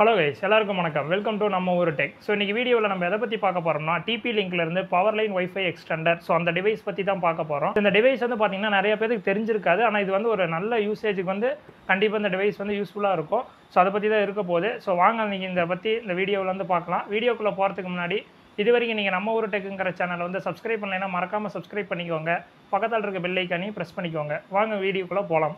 Hello guys, எல்லாருக்கும் வணக்கம். Welcome to நம்ம ஒரு டெக். ஸோ இன்றைக்கி வீடியோவில் நம்ம எதை பற்றி பார்க்க போகிறோம்னா, டிபி லிங்க்லேருந்து பவர்லைன் வைஃபை எக்ஸ்டெண்டர். ஸோ அந்த டிவைஸ் பற்றி தான் பார்க்க போகிறோம். இந்த டிவைஸ் வந்து பார்த்திங்கன்னா நிறைய பேருக்கு தெரிஞ்சிருக்காது. ஆனால் இது வந்து ஒரு நல்ல யூசேஜுக்கு வந்து கண்டிப்பாக இந்த டிவைஸ் வந்து யூஸ்ஃபுல்லாக இருக்கும். ஸோ அதை பற்றி தான் இருக்க போகுது. ஸோ வாங்க நீங்கள் இந்த வீடியோவில் வந்து பார்க்கலாம். வீடியோக்குள்ளே போகிறதுக்கு முன்னாடி இது வரைக்கும் நீங்கள் நம்ம ஒரு டெக்குங்கிற சேனலை வந்து சப்ஸ்கிரைப் பண்ணலைன்னா மறக்காமல் சப்ஸ்கிரைப் பண்ணிக்கோங்க. பக்கத்தில் இருக்க பெல் ஐக்கானையும் ப்ரெஸ் பண்ணிக்கோங்க. வாங்க வீடியோக்குள்ளே போகலாம்.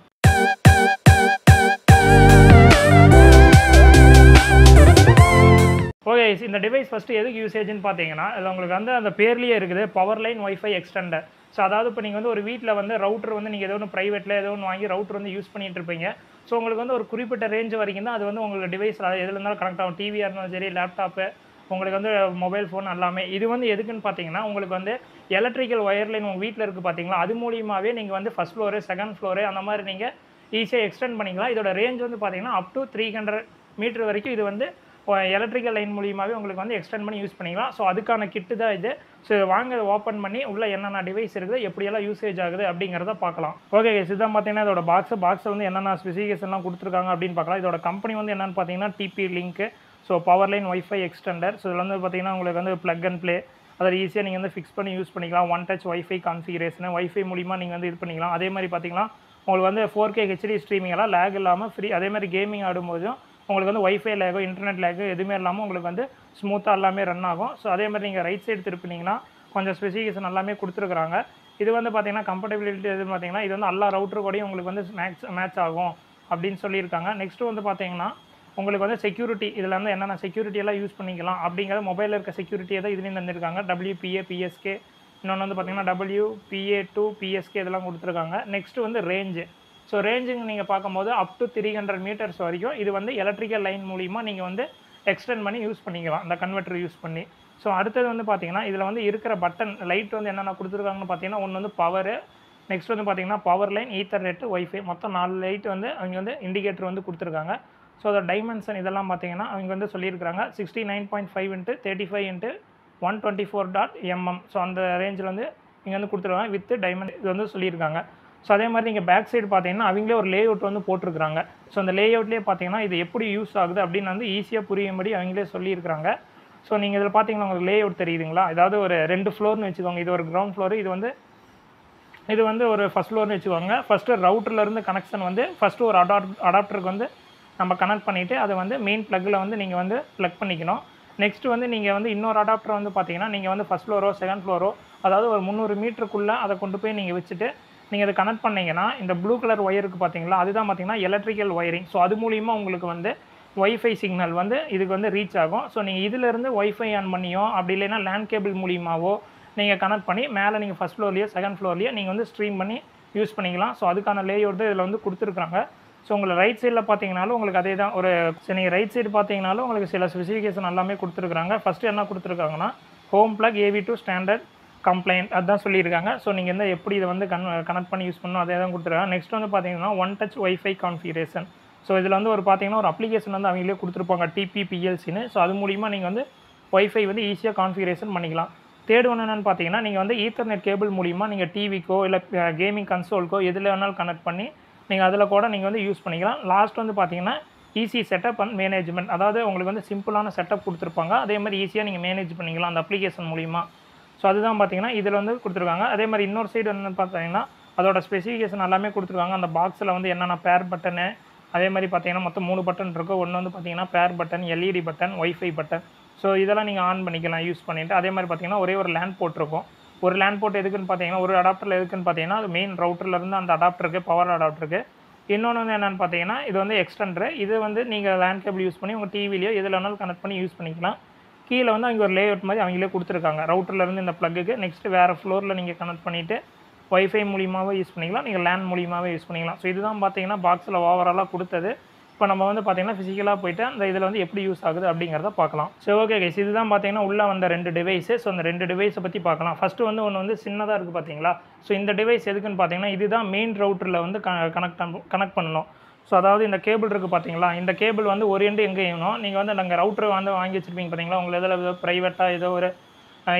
ஓகே, இந்த டிவைஸ் ஃபஸ்ட்டு எதுக்கு யூசேஜ்னு பார்த்தீங்கன்னா, இதில் உங்களுக்கு வந்து அந்த பேர்லேயே இருக்குது பவர்லைன் வைஃபை எக்ஸ்டெண்டர். ஸோ அதாவது இப்போ நீங்கள் வந்து ஒரு வீட்டில் வந்து ரவுட்டர் வந்து நீங்கள் ஏதோ ஒன்று ப்ரைவேட்டில் ஏதோ ஒன்று வாங்கி ரவுட்டர் வந்து யூஸ் பண்ணிட்டு இருப்பீங்க. ஸோ உங்களுக்கு வந்து ஒரு குறிப்பிட்ட ரேஞ்ச் வரைக்கும் தான் அது வந்து உங்களுக்கு டிவைஸ் எதில் இருந்தாலும் கனெக்ட் ஆகும். டிவியாக இருந்தாலும் சரி, லேப்டாப்பு, உங்களுக்கு வந்து மொபைல் ஃபோன் எல்லாமே. இது வந்து எதுக்குன்னு பார்த்தீங்கன்னா, உங்களுக்கு வந்து எலக்ட்ரிக்கல் ஒயர்லைன் உங்கள் வீட்டில் இருக்குது பார்த்தீங்களா, அது மூலியமாகவே நீங்கள் வந்து ஃபஸ்ட் ஃப்ளோரு, செகண்ட் ஃப்ளோரு அந்த மாதிரி நீங்கள் ஈஸியாக எக்ஸ்டெண்ட் பண்ணிக்கலாம். இதோட ரேஞ்ச் வந்து பார்த்தீங்கன்னா அப் டு 300 மீட்டர் வரைக்கும் இது வந்து எலக்ட்ரிக்கல் லைன் மூலியமாகவே உங்களுக்கு வந்து எக்ஸ்டெண்ட் பண்ணி யூஸ் பண்ணிக்கலாம். ஸோ அதுக்கான கிட்டு தான் இது. ஸோ வாங்க ஓப்பன் பண்ணி உள்ள என்னென்ன டிவைஸ் இருக்குது, எப்படியெல்லாம் யூசேஜ் ஆகுது அப்படிங்கிறத பார்க்கலாம். ஓகே, இதுதான் பார்த்தீங்கன்னா இதோட பாக்ஸில் வந்து என்னென்ன ஸ்பெசிஃபிகேஷன்லாம் கொடுத்துருக்காங்க அப்படின்னு பார்க்கலாம். இதோட கம்பெனி வந்து என்னென்னு பார்த்தீங்கன்னா TP link. So powerline wifi extender. So இதில் வந்து பார்த்தீங்கன்னா உங்களுக்கு வந்து ப்ளக் அண்ட் ப்ளே, அதை ஈஸியாக நீங்கள் வந்து ஃபிக்ஸ் பண்ணி யூஸ் பண்ணிக்கலாம். One touch wifi configuration, wifi மூலிமா நீங்கள் வந்து இது பண்ணிக்கலாம். அதே மாதிரி பார்த்தீங்கன்னா உங்களுக்கு வந்து 4K ஹெச்டி ஸ்ட்ரீமிங் எல்லாம் லேக் இல்லாமல் ஃப்ரீ. அதே மாதிரி கேமிங் ஆடும்போதும் உங்களுக்கு வந்து வைஃபை லேகோ, இன்டர்நெட் லேகோ எதுவுமே இல்லாமல் உங்களுக்கு வந்து ஸ்மூத்தாக எல்லாமே ரன் ஆகும். ஸோ அதே மாதிரி நீங்கள் ரைட் சைடு திருப்பினீங்கன்னா கொஞ்சம் ஸ்பெசிஃபிகேஷன் எல்லாமே கொடுத்துருக்குறாங்க. இது வந்து பார்த்தீங்கன்னா கம்பேட்டபிலிட்டி எதுன்னு பார்த்தீங்கன்னா இது வந்து எல்லா ரவுட்டர் கூடயும் உங்களுக்கு வந்து மேட்ச் ஆகும் அப்படின்னு சொல்லியிருக்காங்க. நெக்ஸ்ட்டு வந்து பார்த்தீங்கன்னா உங்களுக்கு வந்து செக்யூரிட்டி, இதில் வந்து என்னென்ன செக்யூரிட்டியெல்லாம் யூஸ் பண்ணிக்கலாம் அப்படிங்கிறது மொபைலில் இருக்க செக்யூரிட்டியை தான் இதுலேயும் தந்திருக்காங்க. WPA, PSK, இன்னொன்று வந்து பார்த்தீங்கன்னா WPA2, PSK இதெல்லாம் கொடுத்துருக்காங்க. நெக்ஸ்ட்டு வந்து ரேஞ்சு. ஸோ ரேஞ்சுங்க நீங்கள் பார்க்கும்போது அப் டு 300 மீட்டர்ஸ் வரைக்கும் இது வந்து எலக்ட்ரிக்கல் லைன் மூலிமா நீங்கள் வந்து எக்ஸ்டெண்ட் பண்ணி யூஸ் பண்ணிக்கலாம், இந்த கன்வெர்ட்டர் யூஸ் பண்ணி. ஸோ அடுத்தது வந்து பார்த்தீங்கன்னா இதில் வந்து இருக்கிற பட்டன் லைட் வந்து என்னென்ன கொடுத்துருக்காங்கன்னு பார்த்தீங்கன்னா, ஒன்று வந்து பவரு, நெக்ஸ்ட் வந்து பார்த்தீங்கன்னா பவர்லைன், ஈத்தர்நெட், வைஃபை, மொத்தம் 4 லைட் வந்து அவங்க வந்து இண்டிகேட்டர் வந்து கொடுத்துருக்காங்க. ஸோ அதோட டைமென்ஷன் இதெல்லாம் பார்த்தீங்கன்னா அவங்க வந்து சொல்லியிருக்காங்க 69.5 × 35 × 124.mm. ஸோ அந்த ரேஞ்சில் வந்து இங்கே வந்து கொடுத்துருக்காங்க வித் டைமண்ட் இது வந்து சொல்லியிருக்காங்க. ஸோ அதே மாதிரி நீங்கள் பேக் சைடு பார்த்தீங்கன்னா அவங்களே ஒரு லே அவுட் வந்து போட்டிருக்காங்க. ஸோ அந்த லே அவுட்லேயே பார்த்தீங்கன்னா இது எப்படி யூஸ் ஆகுது அப்படின்னு வந்து ஈஸியாக புரியும்படி அவங்களே சொல்லியிருக்காங்க. ஸோ நீங்கள் இதில் பார்த்தீங்கன்னா உங்களுக்கு லே அவுட் தெரியுதுங்களா, ஏதாவது ஒரு 2 ஃப்ளோர்னு வச்சுக்கோங்க. இது ஒரு கிரவுண்ட் ஃப்ளோரு, இது வந்து ஒரு ஃபஸ்ட் ஃப்ளோர்னு வச்சுக்கோங்க. ஃபஸ்ட்டு ரவுட்டர்லேருந்து கனெக்ஷன் வந்து ஃபஸ்ட்டு ஒரு அடாப்டருக்கு வந்து நம்ம கனெக்ட் பண்ணிவிட்டு அதை வந்து மெயின் ப்ளக்கில் வந்து நீங்கள் வந்து ப்ளக் பண்ணிக்கணும். நெக்ஸ்ட்டு வந்து நீங்கள் வந்து இன்னொரு அடாப்டர் வந்து பார்த்தீங்கன்னா நீங்கள் வந்து ஃபஸ்ட் ஃப்ளோரோ செகண்ட் ஃப்ளோரோ அதாவது ஒரு 300 மீட்டருக்குள்ளே அதை கொண்டு போய் நீங்கள் வச்சுட்டு நீங்கள் அதை கனெக்ட் பண்ணிங்கன்னா இந்த ப்ளூ கலர் ஒயருக்கு பார்த்தீங்களா, அதுதான் பார்த்தீங்கன்னா எலக்ட்ரிக்கல் ஒயரிங். ஸோ அது மூலிமா உங்களுக்கு வந்து வைஃபை சிக்னல் வந்து இதுக்கு வந்து ரீச் ஆகும். ஸோ நீங்கள் இதிலேருந்து வைஃபை ஆன் பண்ணியோ அப்படி இல்லைன்னா லேண்ட் கேபிள் மூலியமாவோ நீங்கள் கனெக்ட் பண்ணி மேலே நீங்கள் ஃபஸ்ட் ஃப்ளோர்லேயோ செகண்ட் ஃப்ளோர்லேயோ நீங்கள் வந்து ஸ்ட்ரீம் பண்ணி யூஸ் பண்ணிக்கலாம். ஸோ அதுக்கான லேஅவுட் தான் இதில் வந்து கொடுத்துருக்காங்க. ஸோ உங்களுக்கு ரைட் சைடில் பார்த்தீங்கனாலும் உங்களுக்கு அதே தான் நீங்கள் ரைட் சைடு பார்த்தீங்கனாலும் உங்களுக்கு சில ஸ்பெசிஃபிகேஷன் எல்லாமே கொடுத்துருக்காங்க. ஃபஸ்ட்டு என்ன கொடுத்துருக்காங்கன்னா HomePlug AV2 ஸ்டாண்டர்ட் கம்ப்ளைண்ட் அதுதான் சொல்லியிருக்காங்க. ஸோ நீங்கள் வந்து எப்படி இதை வந்து கனெக்ட் பண்ணி யூஸ் பண்ணணும் அதே தான் கொடுத்துருக்காங்க. நெக்ஸ்ட் வந்து பார்த்தீங்கன்னா one touch wifi configuration. So இதில் வந்து பார்த்தீங்கன்னா ஒரு அப்ளிகேஷன் வந்து அவங்களே கொடுத்துருப்பாங்க TPPLCன்னு. ஸோ அது மூலிமா நீங்கள் வந்து வைஃபை வந்து ஈஸியாக கான்ஃபிகரேஷன் பண்ணிக்கலாம். தேர்ட் ஒன்று என்னென்னு பார்த்தீங்கன்னா நீங்கள் வந்து ஈத்தர்நெட் கேபிள் மூலிமா நீங்கள் டிவிக்கோ இல்லை கேமிங் கன்சோலுக்கோ எதில் வேணாலும் கனெக்ட் பண்ணி நீங்கள் அதில் கூட நீங்கள் வந்து யூஸ் பண்ணிக்கலாம். லாஸ்ட் வந்து பார்த்தீங்கன்னா ஈஸி செட்டப் அண்ட் மேனேஜ்மெண்ட், அதாவது உங்களுக்கு வந்து சிம்பிளான செட்டப் கொடுத்துருப்பாங்க. அதே மாதிரி ஈஸியாக நீங்கள் மேனேஜ் பண்ணிக்கலாம் அந்த அப்ளிகேஷன் மூலிமா. ஸோ அதுதான் பார்த்தீங்கன்னா இதில் வந்து கொடுத்துருக்காங்க. அதே மாதிரி இன்னொரு சைடு என்னென்னு பார்த்தீங்கன்னா அதோட ஸ்பெசிஃபிகேஷன் எல்லாமே கொடுத்துருக்காங்க. அந்த பாக்ஸில் வந்து என்னென்ன பேர் பட்டனு, அதே மாதிரி பார்த்தீங்கன்னா மொத்தம் 3 பட்டன் இருக்கும். ஒன்று வந்து பார்த்தீங்கன்னா பேர் button, LED button, wifi button. So இதெல்லாம் நீங்கள் ஆன் பண்ணிக்கலாம் யூஸ் பண்ணிவிட்டு. அதே மாதிரி பார்த்தீங்கன்னா ஒரே ஒரு லேண்ட் போர்ட் இருக்கும். ஒரு லேண்ட் போர்ட் எதுக்குன்னு பார்த்தீங்கன்னா ஒரு அடாப்டரில் எதுக்குன்னு பார்த்தீங்கன்னா அது மெயின் ரவுட்டர்லேருந்து அந்த அடாப்டருக்கு, பவர் அடாப்டருக்கு. இன்னொன்று வந்து என்னென்னு பார்த்தீங்கன்னா இது வந்து எக்ஸ்டெண்டரு. இது வந்து நீங்கள் லேண்ட் கேபிள் யூஸ் பண்ணி உங்கள் டிவிலையோ எதில் வேணாலும் கனெக்ட் பண்ணி யூஸ் பண்ணிக்கலாம். கீழே வந்து அவங்க ஒரு லேஅவுட் மாதிரி அவங்களே கொடுத்துருக்காங்க ரவுட்டர்லேருந்து இந்த ப்ளக்குக்கு. நெக்ஸ்ட்டு வேறு ஃப்ளோரில் நீங்கள் கனெக்ட் பண்ணிவிட்டு வைஃபை மூலியமாகவே யூஸ் பண்ணிக்கலாம், நீங்கள் லேண்ட் மூலியமாகவே யூஸ் பண்ணிக்கலாம். ஸோ இதுதான் பார்த்தீங்கன்னா பாக்ஸில் ஓவராலாக கொடுத்தது. இப்போ நம்ம வந்து பார்த்தீங்கன்னா ஃபிசிக்கலாக போய்ட்டு அந்த இதில் வந்து எப்படி யூஸ் ஆகுது அப்படிங்கிறத பார்க்கலாம். ஸோ ஓகே கைஸ், இதுதான் பார்த்தீங்கன்னா உள்ளே வந்த 2 டிவைஸு. ஸோ அந்த 2 டிவைஸை பற்றி பார்க்கலாம். ஃபஸ்ட்டு வந்து ஒன்று வந்து சின்னதாக இருக்குது பார்த்தீங்களா. ஸோ இந்த டிவைஸ் எதுக்குன்னு பார்த்தீங்கன்னா இதுதான் மெயின் ரவுட்டரில் வந்து கனெக்ட் பண்ணணும். ஸோ அதாவது இந்த கேபிள் இருக்குது பார்த்தீங்களா, இந்த கேபிள் வந்து ஒரு எண்டு எங்கே வேணும், நீங்கள் வந்து நாங்கள் ரவுட்டர் வந்து வாங்கி வச்சுருப்பீங்க பார்த்தீங்களா, உங்கள் இதில் ஏதோ ப்ரைவேட்டாக ஏதோ ஒரு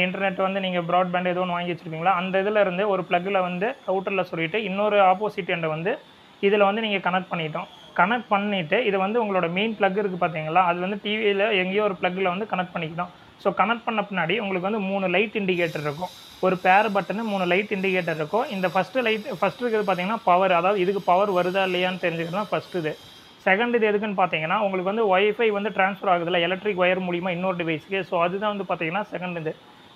இன்டர்நெட் வந்து நீங்கள் ப்ராட்பேண்ட் ஏதோ ஒன்று வாங்கி வச்சுருப்பீங்களா, அந்த இதில் இருந்து ஒரு ப்ளக்கில் வந்து ரவுட்டரில் சொல்லிவிட்டு இன்னொரு ஆப்போசிட் எண்டை வந்து இதில் வந்து நீங்கள் கனெக்ட் பண்ணிட்டோம். கனெக்ட் பண்ணிவிட்டு இதை வந்து உங்களோட மெயின் ப்ளக் இருக்குது பார்த்தீங்களா, அது வந்து டிவியில் எங்கேயோ ஒரு ப்ளக்கில் வந்து கனெக்ட் பண்ணிக்கலாம். ஸோ கனெக்ட் பண்ண பின்னாடி உங்களுக்கு வந்து 3 லைட் இண்டிகேட்டர் இருக்கும். ஒரு பேர் பட்டனு 3 லைட் இண்டிகேட்டர் இருக்கும். இந்த ஃபஸ்ட்டு இருக்கிறது பார்த்தீங்கன்னா பவர், அதாவது இதுக்கு பவர் வருதா இல்லையான்னு தெரிஞ்சுக்கிறது தான் ஃபஸ்ட்டு இது. செகண்ட் இது எதுக்குன்னு பார்த்தீங்கன்னா, உங்களுக்கு வந்து ஒய்ஃபை வந்து ட்ரான்ஸ்ஃபர் ஆகுதுல்ல எலக்ட்ரிக் ஒயர் மூலிமா இன்னொரு டிவைஸ்க்கு. ஸோ அதுதான் வந்து பார்த்தீங்கன்னா செகண்ட் இது.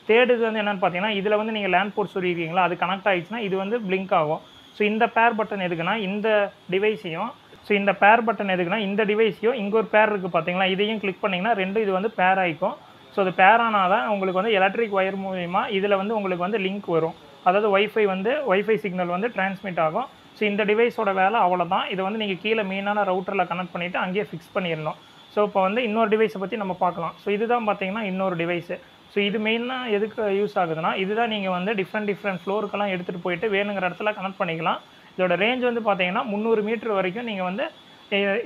தேர்ட் இது வந்து என்னென்னு பார்த்தீங்கன்னா, இதில் வந்து நீங்கள் லேண்ட் போர்ட் சொல்லியிருக்கீங்களா, அது கனெக்ட் ஆகிடுச்சுன்னா இது வந்து பிளிங்க் ஆகும். ஸோ இந்த பேர் பட்டன் எதுக்குன்னா இந்த டிவைஸையும் இந்த டிவைஸையும் இங்கே ஒரு பேர் இருக்குது பார்த்தீங்களா, இதையும் கிளிக் பண்ணிங்கன்னா இது வந்து பேர் ஆகிக்கும். ஸோ அது பேர் ஆனால் தான் உங்களுக்கு வந்து எலக்ட்ரிக் ஒயர் மூலிமா இதில் வந்து உங்களுக்கு வந்து லிங்க் வரும். அதாவது ஒய்ஃபை சிக்னல் வந்து டிரான்ஸ்மிட் ஆகும். ஸோ இந்த டிவைஸோட வேலை அவ்வளோதான். இதை வந்து நீங்கள் கீழே மெயினான ரவுட்டரில் கனெக்ட் பண்ணிவிட்டு அங்கேயே ஃபிக்ஸ் பண்ணிடணும். ஸோ இப்போ வந்து இன்னொரு டிவைஸை பற்றி நம்ம பார்க்கலாம். ஸோ இதுதான் பார்த்தீங்கன்னா இன்னொரு டிவைஸு. ஸோ இது மெயினாக எதுக்கு யூஸ் ஆகுதுன்னா, இதுதான் நீங்கள் வந்து டிஃப்ரெண்ட் ஃப்ளோருக்கெல்லாம் எடுத்துகிட்டு போயிட்டு வேணுங்கிற இடத்துல கனெக்ட் பண்ணிக்கலாம். இதோட ரேஞ்ச் வந்து பார்த்தீங்கன்னா 300 மீட்டர் வரைக்கும் நீங்கள் வந்து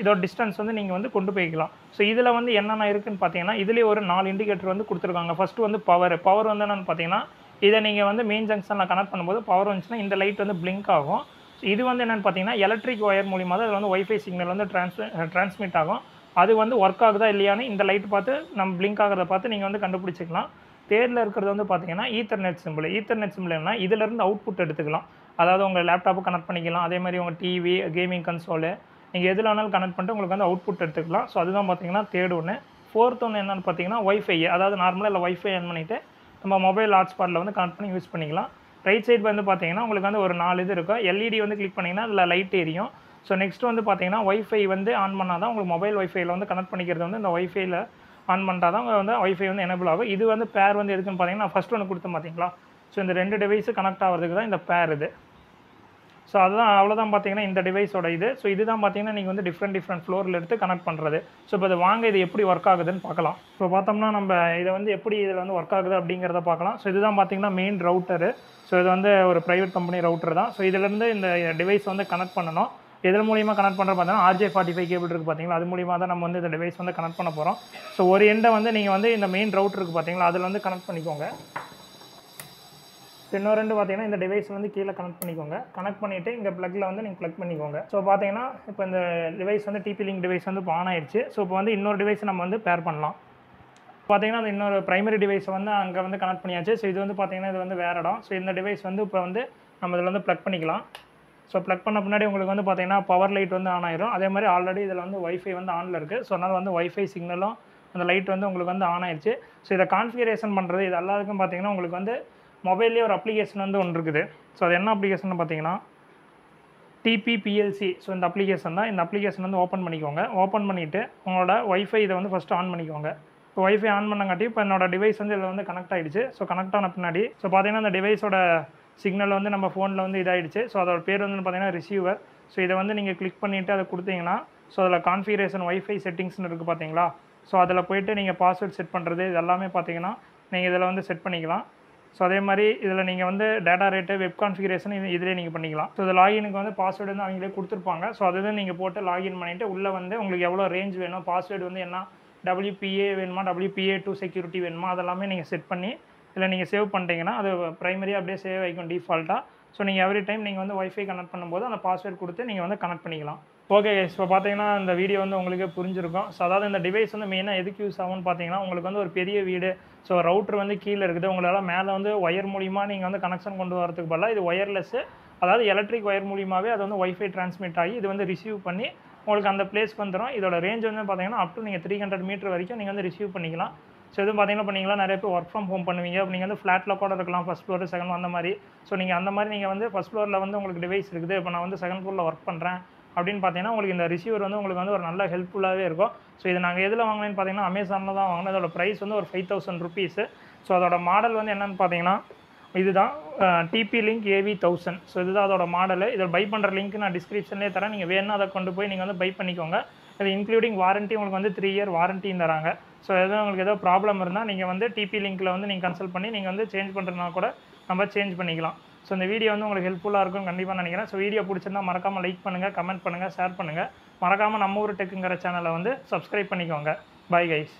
இதோட டிஸ்டன்ஸ் வந்து நீங்கள் வந்து கொண்டு போய்க்கலாம். ஸோ இதில் வந்து என்னென்ன இருக்குதுன்னு பார்த்தீங்கன்னா, இதுலேயே ஒரு 4 இண்டிகேட்டர் வந்து கொடுத்துருக்காங்க. ஃபஸ்ட்டு வந்து பவர் வந்து என்னென்னு பார்த்தீங்கன்னா, இதை நீங்கள் வந்து மெயின் ஜங்ஷனில் கனெக்ட் பண்ணும்போது பவர் வந்துச்சுன்னா இந்த லைட் வந்து பிளிங்க் ஆகும். ஸோ இது வந்து என்னென்னு பார்த்தீங்கன்னா, எலக்ட்ரிக் ஒயர் மூலிமா தான் அதில் வந்து ஒய்ஃபை சிக்னல் வந்து டிரான்ஸ்மிட் ஆகும். அது வந்து ஒர்க் ஆகுதா இல்லையான்னு இந்த லைட் பார்த்து நம்ம பிளிங்க் ஆகிறத பார்த்து நீங்கள் வந்து கண்டுபிடிச்சிக்கலாம். தேர்டில் இருக்கிறது வந்து பார்த்தீங்கன்னா ஈத்தர்நெட் சிம்பிள் என்ன, இதிலேருந்து அவுட்புட் எடுத்துக்கலாம். அதாவது உங்கள் லேப்டாப்பு கனெக்ட் பண்ணிக்கலாம். அதே மாதிரி உங்கள் டிவி, கேமிங் கன்சோலு நீங்கள் எதில் வேணாலும் கனெக்ட் பண்ணிட்டு உங்களுக்கு வந்து அவுட்புட் எடுத்துக்கலாம். ஸோ அதுதான் பார்த்தீங்கன்னா தேர்ட் ஒன்று. ஃபோர்த் ஒன்று என்னென்னு பார்த்தீங்கன்னா ஒய்ஃபை, அதாவது நார்மலாக இல்லை ஒய்ஃபை ஆன் பண்ணிவிட்டு நம்ம மொபைல் ஹாட்ஸ்பாட்டில் வந்து கனெக்ட் பண்ணி யூஸ் பண்ணிக்கலாம். ரைட் சைடு வந்து பார்த்தீங்கன்னா உங்களுக்கு வந்து ஒரு 4 இது இருக்கும். எல்இடி வந்து கிளிக் பண்ணிங்கன்னா அதில் லைட் எரியும். ஸோ நெக்ஸ்ட் வந்து பார்த்தீங்கன்னா ஒய்ஃபை வந்து ஆன் பண்ணால் தான் உங்களுக்கு மொபைல் ஒய்ஃபையில் வந்து கனெக்ட் பண்ணிக்கிறது வந்து இந்த ஒய்ஃபையில் ஆன் பண்ணிட்டா தான் வந்து ஒய்ஃபை வந்து எனேபிள் ஆகும். இது வந்து பேர் வந்து எதுக்குன்னு பார்த்தீங்கன்னா, நான் ஃபஸ்ட் ஒன்று கொடுத்தேன் பார்த்தீங்களா. ஸோ இந்த 2 டிவைஸு கனெக்ட் ஆகிறதுக்கு தான் இந்த பேர் இது. ஸோ அதுதான் அவ்வளோதான் பார்த்தீங்கன்னா இந்த டிவைஸோட இது. ஸோ இதுதான் பார்த்தீங்கன்னா நீங்கள் வந்து டிஃப்ரெண்ட் ஃப்ளோரில் எடுத்து கனெக்ட் பண்ணுறது. ஸோ இப்போ இது எப்படி ஒர்க் ஆகுதுன்னு பார்க்கலாம். ஸோ பார்த்தோம்னா நம்ம இதை வந்து எப்படி இதில் வந்து ஒர்க் ஆகுது அப்படிங்கிறத பார்க்கலாம். ஸோ இதுதான் பார்த்தீங்கன்னா மெயின் ரவுட்டரு. ஸோ இது வந்து ஒரு ப்ரைவேட் கம்பெனி ரவுட்டர் தான். ஸோ இதிலேருந்து இந்த டிவைஸ் வந்து கனெக்ட் பண்ணணும். எதன் மூலிமா கனெக்ட் பண்ணுறது பார்த்தீங்கன்னா RJ45 கேபிள் இருக்குது பார்த்தீங்களா, அது மூலிமா தான் நம்ம வந்து இந்த டிவைஸ் வந்து கனெக்ட் பண்ண போகிறோம். ஸோ ஒரு எண்டை வந்து நீங்கள் வந்து இந்த மெயின் ரவுட்டர் இருக்குது பார்த்தீங்களா, அதில் வந்து கனெக்ட் பண்ணிக்கோங்க. இன்னொரு ரெண்டு பார்த்தீங்கன்னா இந்த டிவைஸ் வந்து கீழே கனெக்ட் பண்ணிக்கோங்க. கனெக்ட் பண்ணிவிட்டு இங்கே ப்ளக்கில் வந்து நீங்கள் ப்ளக் பண்ணிக்கோங்க. ஸோ பார்த்தீங்கன்னா இப்போ இந்த டிவைஸ் வந்து TP லிங்க் டிவைஸ் வந்து இப்போ ஆன் ஆயிடுச்சு. ஸோ இப்போ வந்து இன்னொரு டிவைஸ் நம்ம வந்து பேர் பண்ணலாம். பார்த்தீங்கன்னா அந்த இன்னொரு ப்ரைமரி டிவைஸை வந்து அங்கே வந்து கனெக்ட் பண்ணியாச்சு. ஸோ இது வந்து பார்த்தீங்கன்னா இது வந்து வேறு இடம். ஸோ இந்த டிவைஸ் வந்து இப்போ வந்து நம்ம இதில் வந்து ப்ளக் பண்ணிக்கலாம். ஸோ ப்ளக் பண்ண பின்னாடி உங்களுக்கு வந்து பார்த்தீங்கன்னா பவர் லைட் வந்து ஆன் ஆயிரும். அதே மாதிரி ஆல்ரெடி இதில் வந்து ஒய்ஃபை வந்து ஆனில் இருக்குது. ஸோ அதனால் வந்து ஒய்ஃபை சிக்னலும் அந்த லைட் வந்து உங்களுக்கு வந்து ஆன் ஆயிடுச்சு. ஸோ இதை கான்ஃபிகரேஷன் பண்ணுறது இது எல்லாத்துக்கும் பார்த்தீங்கன்னா உங்களுக்கு வந்து மொபைல்லேயே ஒரு அப்ளிகேஷன் வந்து ஒன்று இருக்குது. ஸோ அது என்ன அப்ளிகேஷன் பார்த்தீங்கன்னா TPPLC. ஸோ இந்த அப்ளிகேஷன் தான். இந்த அப்ளிகேஷன் வந்து ஓப்பன் பண்ணிக்கோங்க. ஓப்பன் பண்ணிவிட்டு உங்களோட ஒய்ஃபை இதை வந்து ஃபஸ்ட்டு ஆன் பண்ணிக்கோங்க. இப்போ ஒய்ஃபை ஆன் பண்ணங்காட்டி இப்போ என்னோட டிவைஸ் வந்து இதில் வந்து கனெக்ட் ஆகிடுச்சு. ஸோ கனெக்ட் ஆன பின்னாடி ஸோ பார்த்தீங்கன்னா இந்த டிவைஸோட சிக்னல் வந்து நம்ம ஃபோனில் வந்து இதாகிடுச்சு. ஸோ அதோட பேர் வந்து பார்த்தீங்கன்னா ரிசீவர். ஸோ இதை வந்து நீங்கள் கிளிக் பண்ணிவிட்டு அதை கொடுத்தீங்கன்னா ஸோ அதில் கான்ஃபிகரேஷன் ஒய்ஃபை செட்டிங்ஸ்னு இருக்குது பார்த்தீங்களா. ஸோ அதில் போய்ட்டு நீங்கள் பாஸ்வேர்ட் செட் பண்ணுறது இது எல்லாமே பார்த்தீங்கன்னா நீங்கள் இதில் வந்து செட் பண்ணிக்கலாம். ஸோ அதே மாதிரி இதில் நீங்கள் வந்து டேட்டா ரேட்டு, வெப் கான்ஃபிகரேஷன் இதிலே நீங்கள் பண்ணிக்கலாம். ஸோ இது லாகினுக்கு வந்து பாஸ்வேர்டு வந்து அவங்களே கொடுத்துருப்பாங்க. ஸோ அதுதான் நீங்கள் போட்டு லாகின் பண்ணிவிட்டு உள்ளே வந்து உங்களுக்கு எவ்வளோ ரேஞ்ச் வேணும், பாஸ்வேர்டு வந்து என்ன WPA வேணுமா, WPA2 செக்யூரிட்டி வேணுமா, அதெல்லாமே நீங்கள் செட் பண்ணி இதில் நீங்கள் சேவ் பண்ணிட்டீங்கன்னா அது ப்ரைமரியாக அப்படியே சேவ் ஆகிக்கும் டிஃபால்ட்டாக. ஸோ நீங்கள் எவ்ரி டைம் நீங்கள் வந்து ஒய்ஃபை கனெக்ட் பண்ணும்போது அந்த பாஸ்வேர்டு கொடுத்து நீங்கள் வந்து கனெக்ட் பண்ணிக்கலாம். ஓகே கைஸ், இப்போ பார்த்தீங்கன்னா இந்த வீடியோ வந்து உங்களுக்கு புரிஞ்சிருக்கும். ஸோ அதாவது இந்த டிவைஸ் வந்து மெயினாக எதுக்கு யூஸ் ஆகும்னு பார்த்தீங்கன்னா, உங்களுக்கு வந்து ஒரு பெரிய வீடு, ஸோ ரவுட்டர் வந்து கீழே இருக்குது, உங்களால் மேலே வந்து ஒயர் மூலிமா நீங்கள் வந்து கனெக்ஷன் கொண்டு வரதுக்கு பதிலாக இது ஒயர்லெஸ்ஸு, அதாவது எலக்ட்ரிக் ஒயர் மூலியமாகவே அது வந்து ஒய்ஃபை டிரான்ஸ்மிட் ஆகி இது வந்து ரிசீவ் பண்ணி உங்களுக்கு அந்த பிளேஸ்க்கு வந்துடும். இதோட ரேஞ்ச் வந்து பார்த்தீங்கன்னா அப் டு நீங்கள் 300 மீட்டர் வரைக்கும் நீங்கள் வந்து ரிசீவ் பண்ணிக்கலாம். ஸோ எதுவும் பார்த்தீங்கன்னா இப்போ நீங்களாம் நிறைய பேர் ஒர்க் ஃப்ரம் ஹோம் பண்ணுவீங்க. அப்போ நீங்கள் வந்து ஃப்ளாட்டில் கூட இருக்கலாம், ஃபஸ்ட் ஃப்ளோர், செகண்ட் ஃப்ளோர் அந்த மாதிரி. ஸோ நீங்கள் அந்த மாதிரி நீங்கள் வந்து ஃபஸ்ட் ஃப்ளோரில் வந்து உங்களுக்கு டிவைஸ் இருக்குது, இப்போ நான் வந்து செகண்ட் ஃப்ளோரில் ஒர்க் பண்ணுறேன் அப்படின்னு பார்த்தீங்கன்னா உங்களுக்கு இந்த ரிசீவர் வந்து உங்களுக்கு வந்து ஒரு நல்ல ஹெல்ப்ஃபுல்லாகவே இருக்கும். ஸோ இது நாங்கள் எதில் வாங்கினேன்னு பார்த்தீங்கன்னா அமேசானில் தான் வாங்கினேன். அதோட ப்ரைஸ் வந்து ஒரு 5000 ருபீஸு. ஸோ அதோட மாடல் வந்து என்னென்னு பார்த்தீங்கன்னா இதுதான் TP லிங்க் AV1000. ஸோ இதுதான் அதோட மாடலு. இதில் பை பண்ணுற லிங்க் நான் டிஸ்கிரிப்ஷன்லேயே தரேன். நீங்கள் வேணும்னா அதை கொண்டு போய் நீங்கள் வந்து பை பண்ணிக்கோங்க. இது இன்க்ளூடிங் வாரண்ட்டி உங்களுக்கு வந்து 3 இயர் வாரண்ட்டியும் தராங்க. ஸோ எதுவும் உங்களுக்கு ஏதோ ப்ராப்ளம் இருந்தால் நீங்கள் வந்து TP லிங்க்கில் வந்து நீங்கள் கன்சல்ட் பண்ணி நீங்கள் வந்து சேஞ்ச் பண்ணுறதுனா கூட நம்ம சேஞ்ச் பண்ணிக்கலாம். ஸோ இந்த வீடியோ வந்து உங்களுக்கு ஹெல்ப்ஃபுல்லாக இருக்கும் கண்டிப்பாக நினைக்கிறேன். ஸோ வீடியோ பிடிச்சிருந்தா மறக்காமல் லைக் பண்ணுங்கள், கமெண்ட் பண்ணுங்கள், ஷேர் பண்ணுங்கள். மறக்காமல் நம்ம ஊர் டெக்குங்கிற சேனலை வந்து சப்ஸ்கிரைப் பண்ணிக்கோங்க. Bye guys.